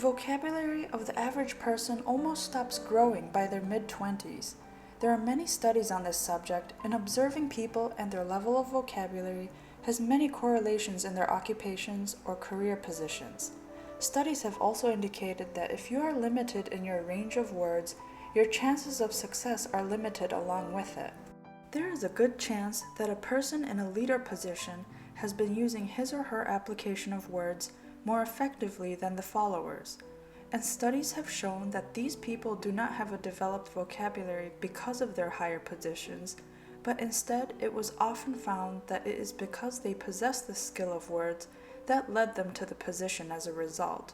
vocabulary of the average person almost stops growing by their mid-20s. There are many studies on this subject, and observing people and their level of vocabulary has many correlations in their occupations or career positions. Studies have also indicated that if you are limited in your range of words, your chances of success are limited along with it. There is a good chance that a person in a leader position has been using his or her application of words more effectively than the followers, and studies have shown that these people do not have a developed vocabulary because of their higher positions, but instead it was often found that it is because they possess the skill of words that led them to the position as a result.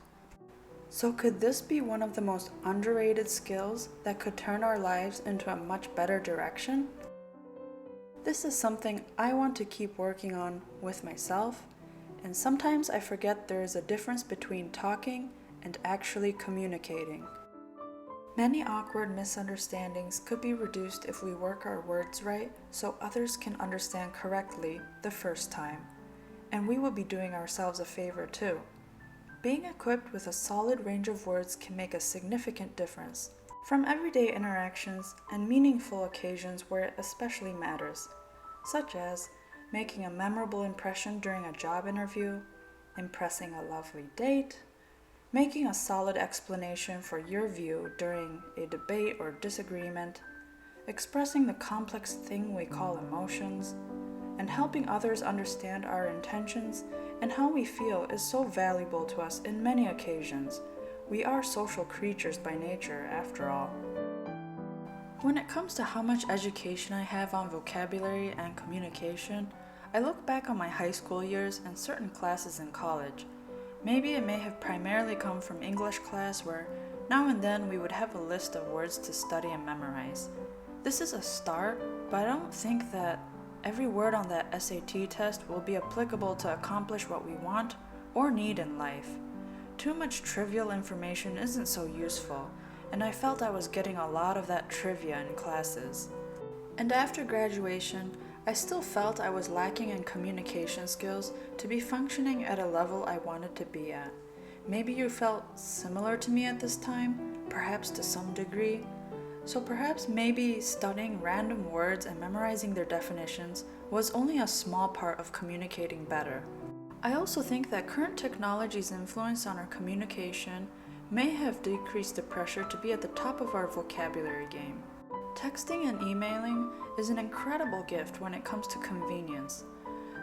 So could this be one of the most underrated skills that could turn our lives into a much better direction? This is something I want to keep working on with myself, and sometimes I forget there is a difference between talking and actually communicating. Many awkward misunderstandings could be reduced if we work our words right so others can understand correctly the first time, and we will be doing ourselves a favor too. Being equipped with a solid range of words can make a significant difference, from everyday interactions and meaningful occasions where it especially matters, such as making a memorable impression during a job interview, impressing a lovely date, making a solid explanation for your view during a debate or disagreement, expressing the complex thing we call emotions, and helping others understand our intentions and how we feel is so valuable to us in many occasions. We are social creatures by nature, after all. When it comes to how much education I have on vocabulary and communication, I look back on my high school years and certain classes in college. Maybe it may have primarily come from English class where now and then we would have a list of words to study and memorize. This is a start, but I don't think that every word on that SAT test will be applicable to accomplish what we want or need in life. Too much trivial information isn't so useful, and I felt I was getting a lot of that trivia in classes. And after graduation, I still felt I was lacking in communication skills to be functioning at a level I wanted to be at. Maybe you felt similar to me at this time, perhaps to some degree. So perhaps maybe studying random words and memorizing their definitions was only a small part of communicating better. I also think that current technology's influence on our communication may have decreased the pressure to be at the top of our vocabulary game. Texting and emailing is an incredible gift when it comes to convenience.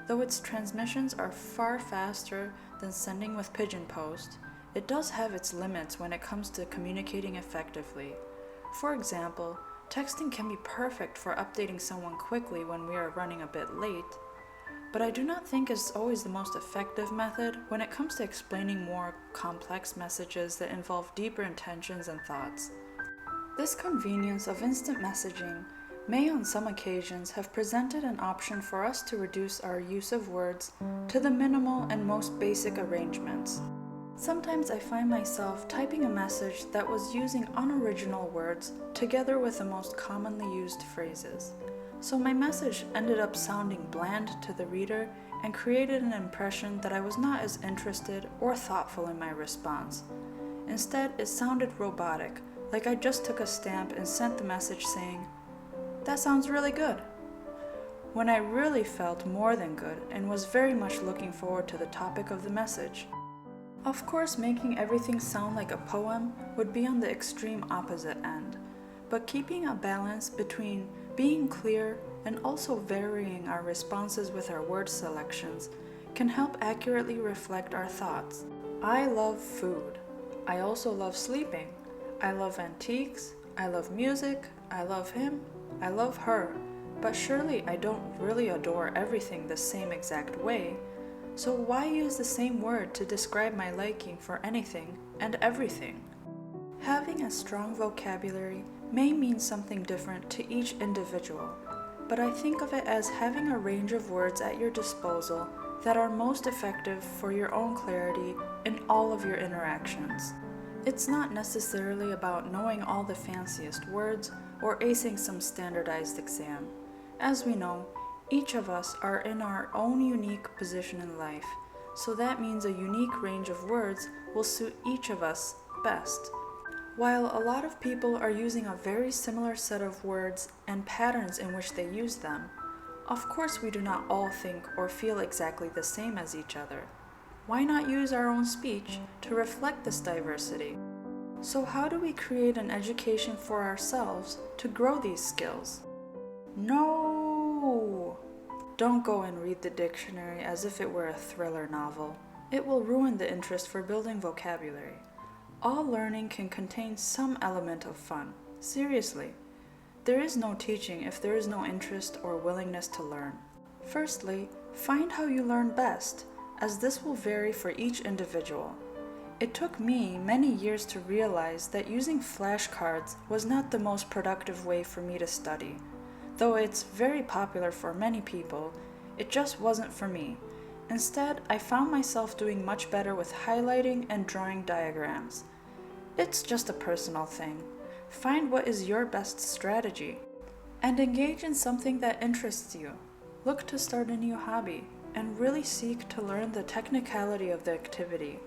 Though its transmissions are far faster than sending with pigeon post, it does have its limits when it comes to communicating effectively. For example, texting can be perfect for updating someone quickly when we are running a bit late, but I do not think it's always the most effective method when it comes to explaining more complex messages that involve deeper intentions and thoughts. This convenience of instant messaging may on some occasions have presented an option for us to reduce our use of words to the minimal and most basic arrangements. Sometimes I find myself typing a message that was using unoriginal words together with the most commonly used phrases. So my message ended up sounding bland to the reader and created an impression that I was not as interested or thoughtful in my response. Instead, it sounded robotic, like I just took a stamp and sent the message saying, "That sounds really good," when I really felt more than good and was very much looking forward to the topic of the message. Of course, making everything sound like a poem would be on the extreme opposite end, but keeping a balance between being clear and also varying our responses with our word selections can help accurately reflect our thoughts. I love food. I also love sleeping. I love antiques. I love music. I love him. I love her. But surely I don't really adore everything the same exact way. So why use the same word to describe my liking for anything and everything? Having a strong vocabulary may mean something different to each individual, but I think of it as having a range of words at your disposal that are most effective for your own clarity in all of your interactions. It's not necessarily about knowing all the fanciest words or acing some standardized exam. As we know, each of us are in our own unique position in life, so that means a unique range of words will suit each of us best. While a lot of people are using a very similar set of words and patterns in which they use them, of course we do not all think or feel exactly the same as each other. Why not use our own speech to reflect this diversity? So how do we create an education for ourselves to grow these skills? No! Don't go and read the dictionary as if it were a thriller novel. It will ruin the interest for building vocabulary. All learning can contain some element of fun. Seriously. There is no teaching if there is no interest or willingness to learn. Firstly, find how you learn best, as this will vary for each individual. It took me many years to realize that using flashcards was not the most productive way for me to study. Though it's very popular for many people, it just wasn't for me. Instead, I found myself doing much better with highlighting and drawing diagrams. It's just a personal thing. Find what is your best strategy. And engage in something that interests you. Look to start a new hobby, and really seek to learn the technicality of the activity.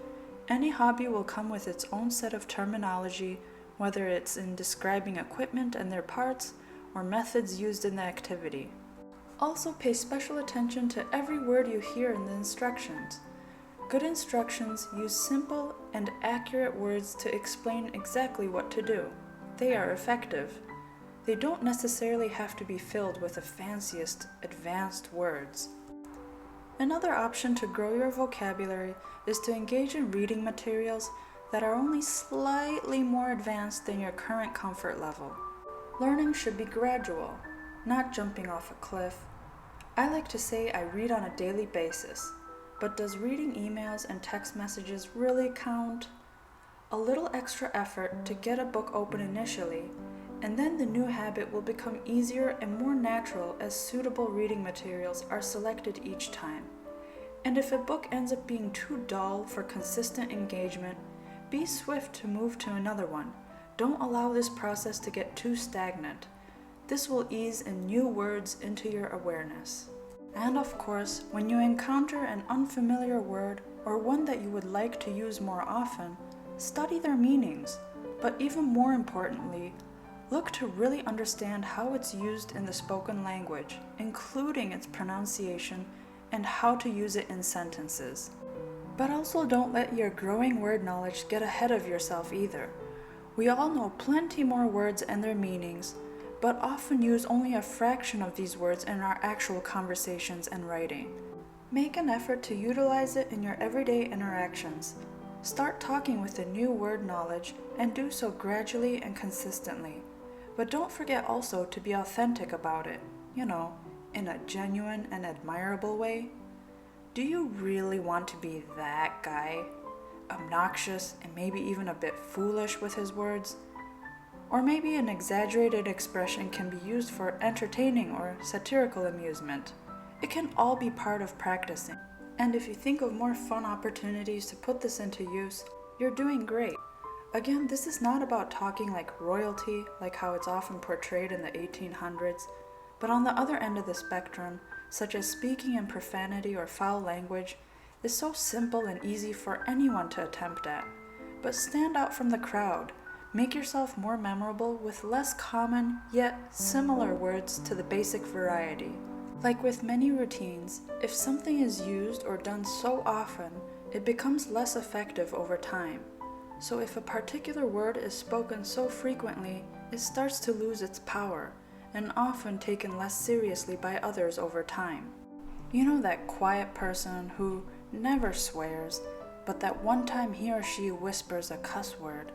Any hobby will come with its own set of terminology, whether it's in describing equipment and their parts, or methods used in the activity. Also pay special attention to every word you hear in the instructions. Good instructions use simple and accurate words to explain exactly what to do. They are effective. They don't necessarily have to be filled with the fanciest, advanced words. Another option to grow your vocabulary is to engage in reading materials that are only slightly more advanced than your current comfort level. Learning should be gradual, not jumping off a cliff. I like to say I read on a daily basis. But does reading emails and text messages really count? A little extra effort to get a book open initially, and then the new habit will become easier and more natural as suitable reading materials are selected each time. And if a book ends up being too dull for consistent engagement, be swift to move to another one. Don't allow this process to get too stagnant. This will ease in new words into your awareness. And of course, when you encounter an unfamiliar word or one that you would like to use more often, study their meanings. But even more importantly, look to really understand how it's used in the spoken language, including its pronunciation and how to use it in sentences. But also don't let your growing word knowledge get ahead of yourself either. We all know plenty more words and their meanings, but often use only a fraction of these words in our actual conversations and writing. Make an effort to utilize it in your everyday interactions. Start talking with the new word knowledge and do so gradually and consistently. But don't forget also to be authentic about it, in a genuine and admirable way. Do you really want to be that guy? Obnoxious and maybe even a bit foolish with his words? Or maybe an exaggerated expression can be used for entertaining or satirical amusement. It can all be part of practicing. And if you think of more fun opportunities to put this into use, you're doing great. Again, this is not about talking like royalty, like how it's often portrayed in the 1800s, but on the other end of the spectrum, such as speaking in profanity or foul language, is so simple and easy for anyone to attempt at. But stand out from the crowd. Make yourself more memorable with less common, yet similar words to the basic variety. Like with many routines, if something is used or done so often, it becomes less effective over time. So if a particular word is spoken so frequently, it starts to lose its power, and often taken less seriously by others over time. You know that quiet person who never swears, but that one time he or she whispers a cuss word,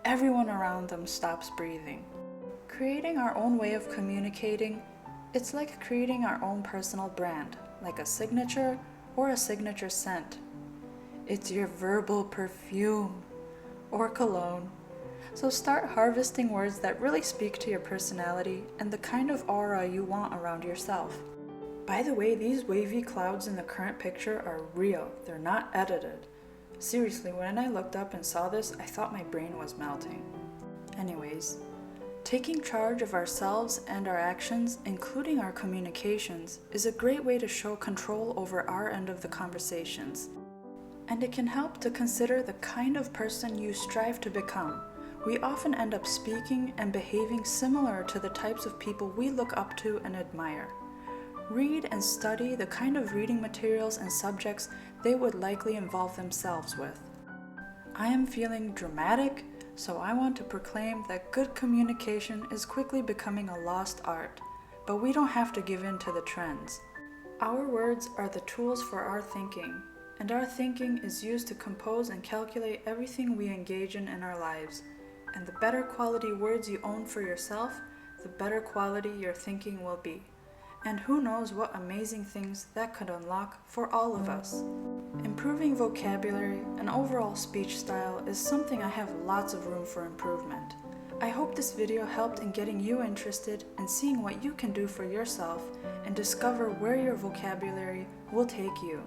everyone around them stops breathing. Creating our own way of communicating, it's like creating our own personal brand, like a signature or a signature scent. It's your verbal perfume or cologne. So start harvesting words that really speak to your personality and the kind of aura you want around yourself. By the way, these wavy clouds in the current picture are real. They're not edited. Seriously, when I looked up and saw this, I thought my brain was melting. Anyways, taking charge of ourselves and our actions, including our communications, is a great way to show control over our end of the conversations. And it can help to consider the kind of person you strive to become. We often end up speaking and behaving similar to the types of people we look up to and admire. Read and study the kind of reading materials and subjects they would likely involve themselves with. I am feeling dramatic, so I want to proclaim that good communication is quickly becoming a lost art, but we don't have to give in to the trends. Our words are the tools for our thinking, and our thinking is used to compose and calculate everything we engage in our lives. And the better quality words you own for yourself, the better quality your thinking will be. And who knows what amazing things that could unlock for all of us. Improving vocabulary and overall speech style is something I have lots of room for improvement. I hope this video helped in getting you interested in seeing what you can do for yourself and discover where your vocabulary will take you.